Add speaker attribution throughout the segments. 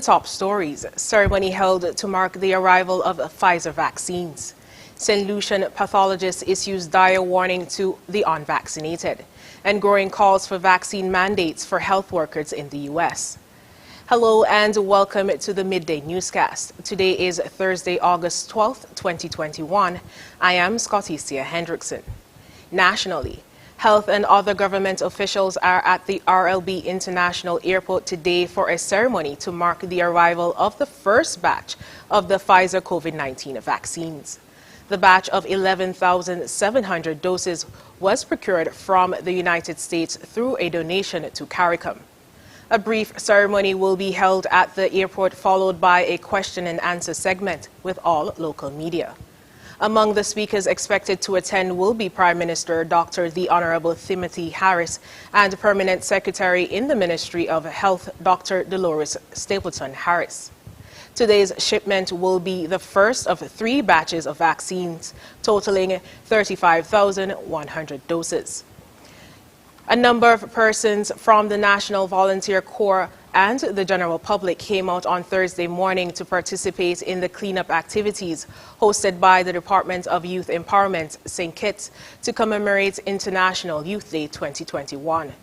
Speaker 1: the top stories, ceremony held to mark the arrival of Pfizer vaccines. St. Lucian pathologist issues dire warning to the unvaccinated, and growing calls for vaccine mandates for health workers in the U.S. Hello and welcome to the Midday newscast. Today is Thursday, August 12th, 2021. I am Scotticia Hendrickson. Nationally, health and other government officials are at the RLB International Airport today for a ceremony to mark the arrival of the first batch of the Pfizer COVID-19 vaccines. The batch of 11,700 doses was procured from the United States through a donation to CARICOM. A brief ceremony will be held at the airport, followed by a question and answer segment with all local media. Among the speakers expected to attend will be Prime Minister Dr. The Honorable Timothy Harris and Permanent Secretary in the Ministry of Health, Dr. Dolores Stapleton Harris. Today's shipment will be the first of 3 batches of vaccines, totaling 35,100 doses. A number of persons from the National Volunteer Corps and the general public came out on Thursday morning to participate in the cleanup activities hosted by the Department of Youth Empowerment, St. Kitts, to commemorate International Youth Day 2021.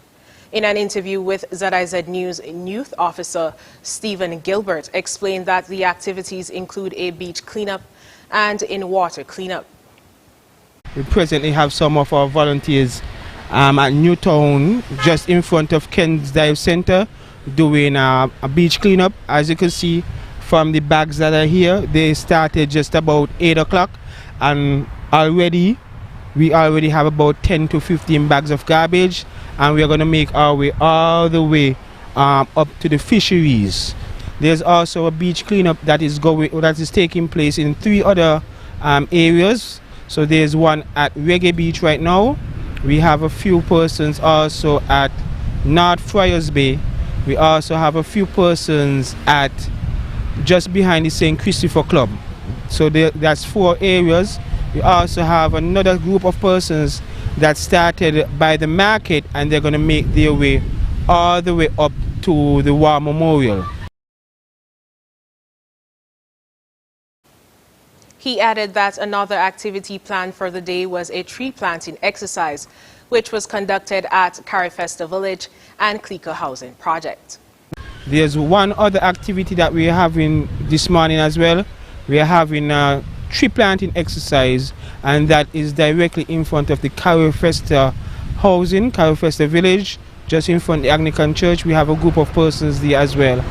Speaker 1: In an interview with ZIZ News, Youth Officer Stephen Gilbert explained that the activities include a beach cleanup and in-water cleanup.
Speaker 2: We presently have some of our volunteers at Newtown, just in front of Ken's Dive Center, doing a beach cleanup. As you can see from the bags that are here, they started just about 8 o'clock, and we already have about 10 to 15 bags of garbage, and we're going to make our way all the way up to the fisheries. There's also a beach cleanup that is taking place in 3 other areas. So there's one at Reggae Beach right now. We have a few persons also at North Friars Bay. We also have a few persons at just behind the St. Christopher Club. So that's 4 areas. We also have another group of persons that started by the market, and they're going to make their way all the way up to the War Memorial.
Speaker 1: He added that another activity planned for the day was a tree planting exercise, which was conducted at Carifesta Village and Clico Housing Project.
Speaker 2: There's one other activity that we're having this morning as well. We are having a tree planting exercise, and that is directly in front of the Carifesta Housing, Carifesta Village, just in front of the Anglican Church. We have a group of persons there as well,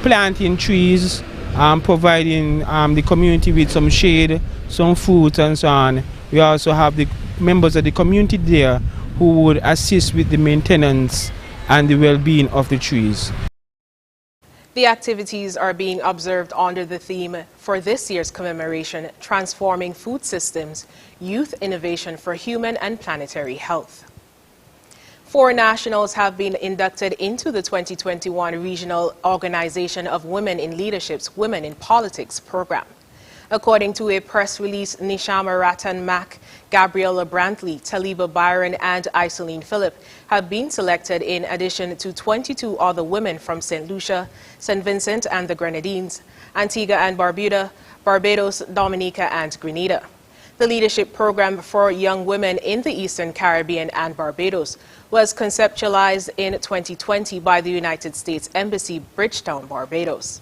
Speaker 2: planting trees, providing the community with some shade, some fruits and so on. We also have the members of the community there who would assist with the maintenance and the well-being of the trees.
Speaker 1: The activities are being observed under the theme for this year's commemoration, Transforming Food Systems, Youth Innovation for Human and Planetary Health. 4 nationals have been inducted into the 2021 Regional Organization of Women in Leadership's Women in Politics program. According to a press release, Nishama Ratan Mack, Gabriella Brantley, Taliba Byron, and Iseline Phillip have been selected in addition to 22 other women from St. Lucia, St. Vincent and the Grenadines, Antigua and Barbuda, Barbados, Dominica, and Grenada. The leadership program for young women in the Eastern Caribbean and Barbados was conceptualized in 2020 by the United States Embassy, Bridgetown, Barbados.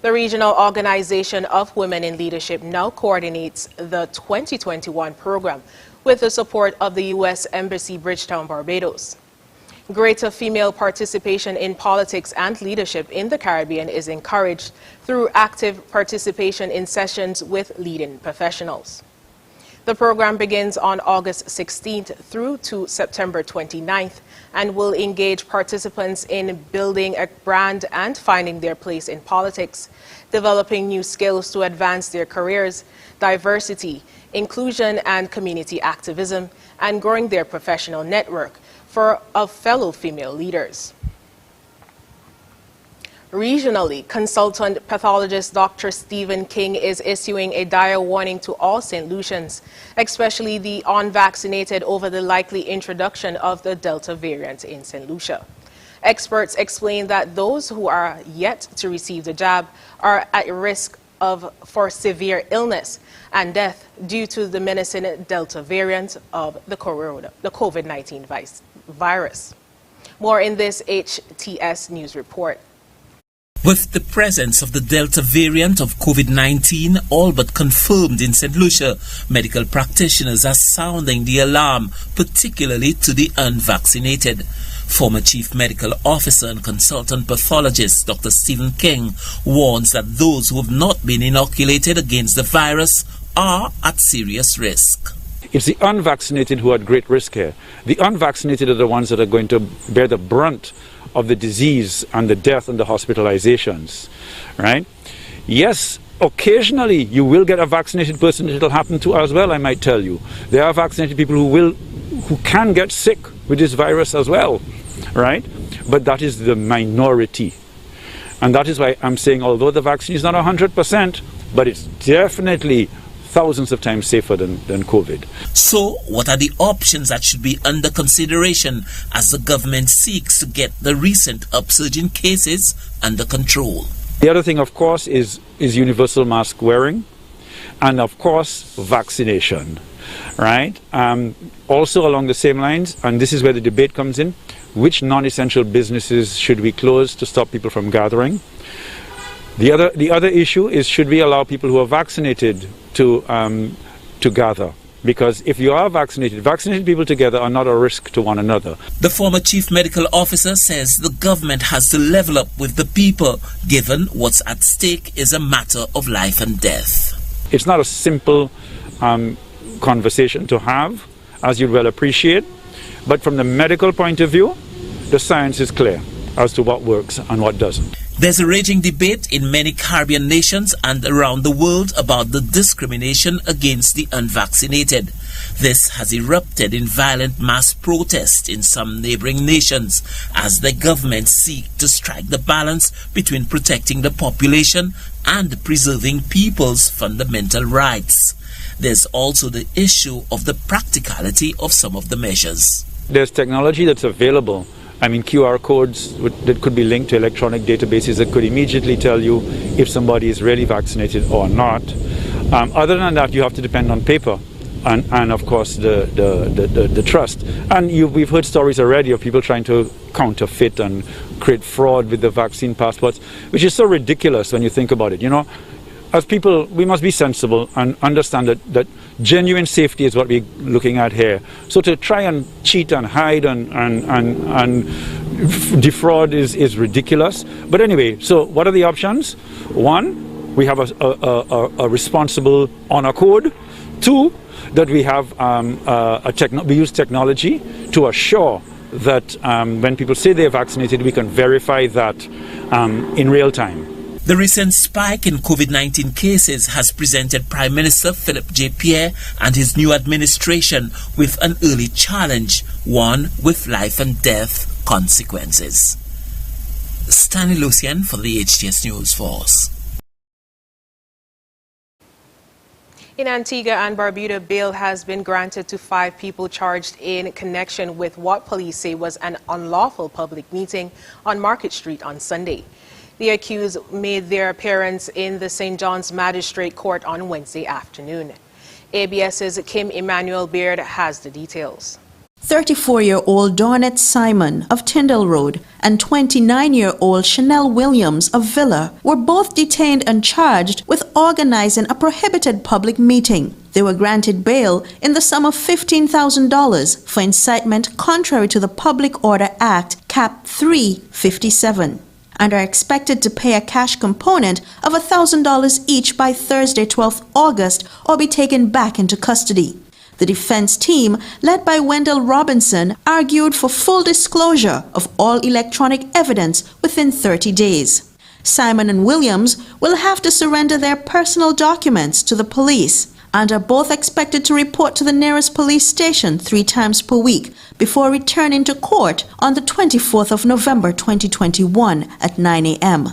Speaker 1: The Regional Organization of Women in Leadership now coordinates the 2021 program with the support of the U.S. Embassy, Bridgetown, Barbados. Greater female participation in politics and leadership in the Caribbean is encouraged through active participation in sessions with leading professionals. The program begins on August 16th through to September 29th and will engage participants in building a brand and finding their place in politics, developing new skills to advance their careers, diversity, inclusion and community activism, and growing their professional network of fellow female leaders. Regionally, consultant pathologist Dr. Stephen King is issuing a dire warning to all St. Lucians, especially the unvaccinated, over the likely introduction of the Delta variant in St. Lucia. Experts explain that those who are yet to receive the jab are at risk for severe illness and death due to the menacing Delta variant of the COVID-19 virus. More in this HTS News report.
Speaker 3: With the presence of the Delta variant of COVID-19 all but confirmed in St. Lucia, medical practitioners are sounding the alarm, particularly to the unvaccinated. Former Chief Medical Officer and Consultant Pathologist Dr. Stephen King warns that those who have not been inoculated against the virus are at serious risk.
Speaker 4: It's the unvaccinated who are at great risk here. The unvaccinated are the ones that are going to bear the brunt of the disease and the death and the hospitalizations, right? Yes, occasionally you will get a vaccinated person, it'll happen to as well, I might tell you. There are vaccinated people who can get sick with this virus as well, right? But that is the minority. And that is why I'm saying, although the vaccine is not 100%, but it's definitely thousands of times safer than COVID.
Speaker 3: So, what are the options that should be under consideration as the government seeks to get the recent upsurge in cases under control?
Speaker 4: The other thing, of course, is universal mask wearing, and of course, vaccination, right? Also along the same lines, and this is where the debate comes in, which non-essential businesses should we close to stop people from gathering? The other issue is, should we allow people who are vaccinated to gather? Because if you are vaccinated people together are not a risk to one another.
Speaker 3: The former Chief Medical Officer says the government has to level up with the people, given what's at stake is a matter of life and death.
Speaker 4: It's not a simple conversation to have, as you'd well appreciate, but from the medical point of view, the science is clear as to what works and what doesn't.
Speaker 3: There's a raging debate in many Caribbean nations and around the world about the discrimination against the unvaccinated. This has erupted in violent mass protests in some neighboring nations as the governments seek to strike the balance between protecting the population and preserving people's fundamental rights. There's also the issue of the practicality of some of the measures.
Speaker 4: There's technology that's available. I mean, QR codes that could be linked to electronic databases that could immediately tell you if somebody is really vaccinated or not. Other than that, you have to depend on paper and of course, the trust. And we've heard stories already of people trying to counterfeit and create fraud with the vaccine passports, which is so ridiculous when you think about it. You know, as people, we must be sensible and understand that genuine safety is what we're looking at here. So to try and cheat and hide and defraud is ridiculous. But anyway, so what are the options? One, we have a responsible honor code. Two, that we have we use technology to assure that when people say they're vaccinated, we can verify that in real time.
Speaker 3: The recent spike in COVID-19 cases has presented Prime Minister Philip J. Pierre and his new administration with an early challenge, one with life and death consequences. Stanley Lucian for the HTS News Force.
Speaker 1: In Antigua and Barbuda, bail has been granted to 5 people charged in connection with what police say was an unlawful public meeting on Market Street on Sunday. The accused made their appearance in the St. John's Magistrate Court on Wednesday afternoon. ABS's Kim Emmanuel Beard has the details.
Speaker 5: 34-year-old Dornette Simon of Tyndall Road and 29-year-old Chanel Williams of Villa were both detained and charged with organizing a prohibited public meeting. They were granted bail in the sum of $15,000 for incitement contrary to the Public Order Act, Cap 357. And are expected to pay a cash component of $1,000 each by Thursday, 12th August, or be taken back into custody. The defense team, led by Wendell Robinson, argued for full disclosure of all electronic evidence within 30 days. Simon and Williams will have to surrender their personal documents to the police and are both expected to report to the nearest police station 3 times per week before returning to court on the 24th of November 2021 at 9 a.m.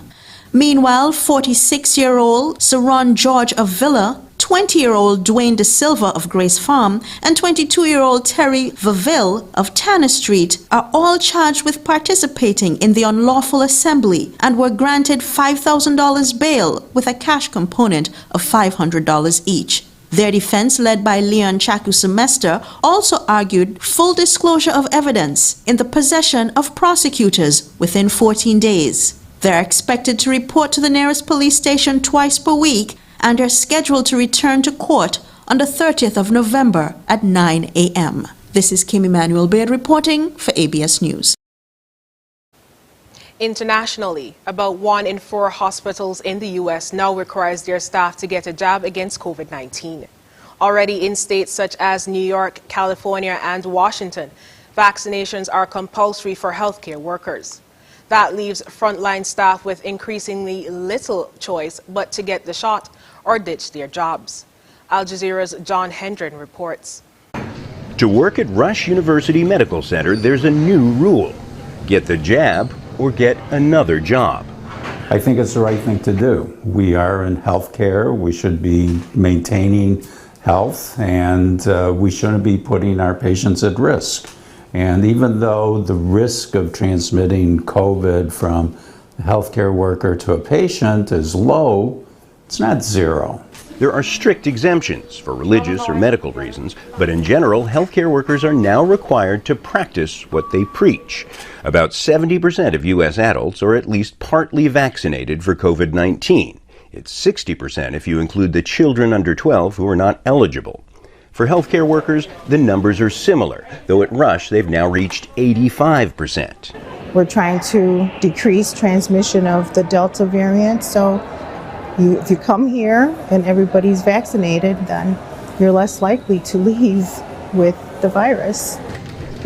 Speaker 5: Meanwhile, 46-year-old Saron George of Villa, 20-year-old Dwayne De Silva of Grace Farm and 22-year-old Terry Vaville of Tanner Street are all charged with participating in the unlawful assembly and were granted $5,000 bail with a cash component of $500 each. Their defense, led by Leon Chaku-Semester, also argued full disclosure of evidence in the possession of prosecutors within 14 days. They are expected to report to the nearest police station twice per week and are scheduled to return to court on the 30th of November at 9 a.m. This is Kim Emmanuel Baird reporting for ABS News.
Speaker 1: Internationally, about 1 in 4 hospitals in the U.S. now requires their staff to get a jab against COVID-19. Already in states such as New York, California, and Washington, vaccinations are compulsory for healthcare workers. That leaves frontline staff with increasingly little choice but to get the shot or ditch their jobs. Al Jazeera's John Hendren reports.
Speaker 6: To work at Rush University Medical Center, there's a new rule. Get the jab or get another job.
Speaker 7: I think it's the right thing to do. We are in healthcare. We should be maintaining health, and we shouldn't be putting our patients at risk. And even though the risk of transmitting COVID from a healthcare worker to a patient is low, it's not zero.
Speaker 6: There are strict exemptions for religious or medical reasons, but in general, healthcare workers are now required to practice what they preach. About 70% of U.S. adults are at least partly vaccinated for COVID-19. It's 60% if you include the children under 12 who are not eligible. For healthcare workers, the numbers are similar, though at Rush they've now reached 85%.
Speaker 8: We're trying to decrease transmission of the Delta variant, so if you come here and everybody's vaccinated, then you're less likely to leave with the virus.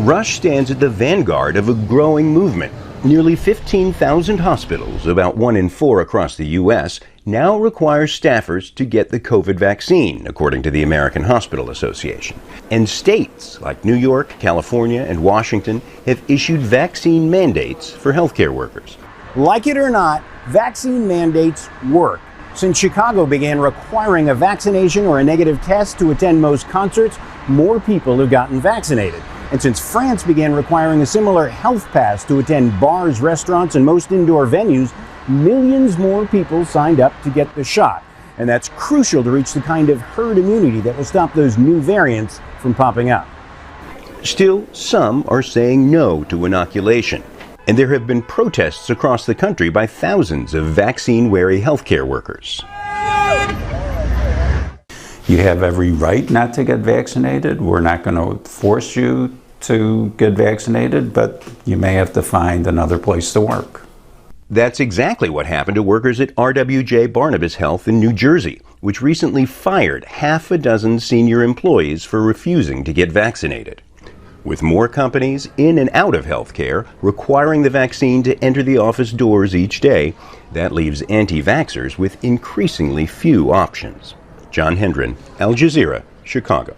Speaker 6: Rush stands at the vanguard of a growing movement. Nearly 15,000 hospitals, about 1 in 4 across the U.S., now require staffers to get the COVID vaccine, according to the American Hospital Association. And states like New York, California, and Washington have issued vaccine mandates for healthcare workers.
Speaker 9: Like it or not, vaccine mandates work. Since Chicago began requiring a vaccination or a negative test to attend most concerts, more people have gotten vaccinated. And since France began requiring a similar health pass to attend bars, restaurants, and most indoor venues, millions more people signed up to get the shot. And that's crucial to reach the kind of herd immunity that will stop those new variants from popping up.
Speaker 6: Still, some are saying no to inoculation. And there have been protests across the country by thousands of vaccine-wary healthcare workers.
Speaker 7: You have every right not to get vaccinated. We're not going to force you to get vaccinated, but you may have to find another place to work.
Speaker 6: That's exactly what happened to workers at RWJ Barnabas Health in New Jersey, which recently fired half a dozen senior employees for refusing to get vaccinated. With more companies in and out of healthcare requiring the vaccine to enter the office doors each day, that leaves anti-vaxxers with increasingly few options. John Hendren, Al Jazeera, Chicago.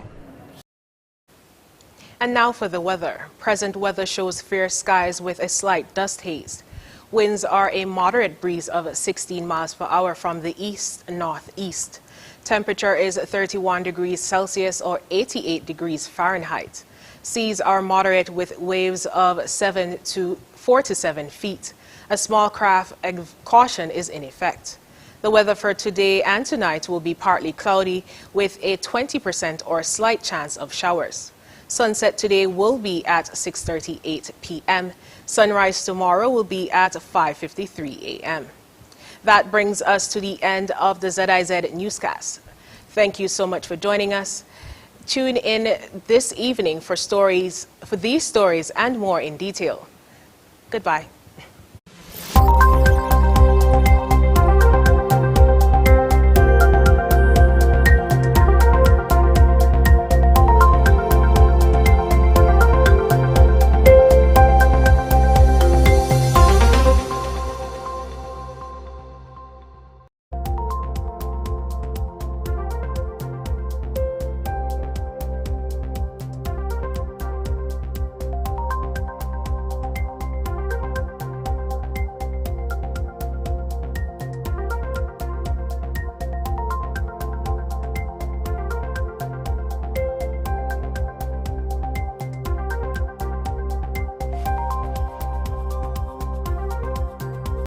Speaker 1: And now for the weather. Present weather shows fair skies with a slight dust haze. Winds are a moderate breeze of 16 miles per hour from the east-northeast. Temperature is 31 degrees Celsius or 88 degrees Fahrenheit. Seas are moderate with waves of 4 to 7 feet. A small craft caution is in effect. The weather for today and tonight will be partly cloudy with a 20% or slight chance of showers. Sunset today will be at 6:38 p.m. Sunrise tomorrow will be at 5:53 a.m. That brings us to the end of the ZIZ newscast. Thank you so much for joining us. Tune in this evening for these stories and more in detail. Goodbye.